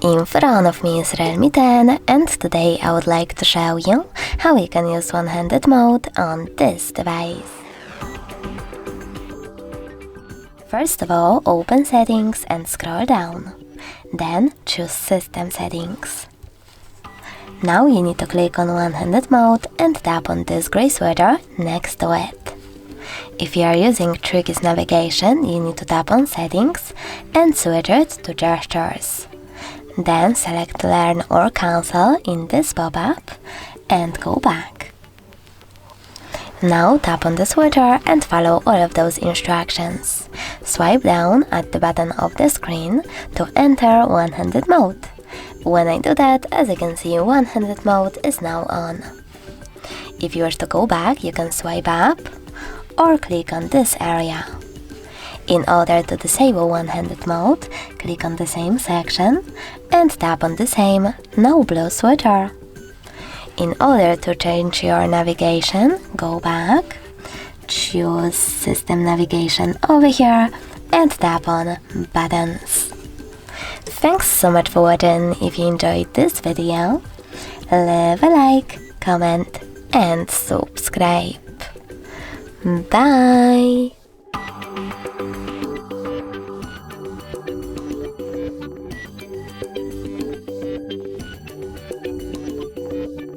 In front of me is Realme 10, and today I would like to show you how you can use one-handed mode on this device. First of all, open Settings and scroll down. Then choose System Settings. Now you need to click on one-handed mode and tap on this gray sweater next to it. If you are using Tricky's navigation, you need to tap on Settings and switch it to Gestures. Then select Learn or Cancel in this pop-up and go back. Now tap on the sweater and follow all of those instructions. Swipe down at the bottom of the screen to enter one-handed mode. When I do that, as you can see, one-handed mode is now on. If you wish to go back, you can swipe up or click on this area. In order to disable one-handed mode, click on the same section and tap on the same No Blue sweater. In order to change your navigation, go back, choose System Navigation over here and tap on Buttons. Thanks so much for watching. If you enjoyed this video, leave a like, comment and subscribe. Bye!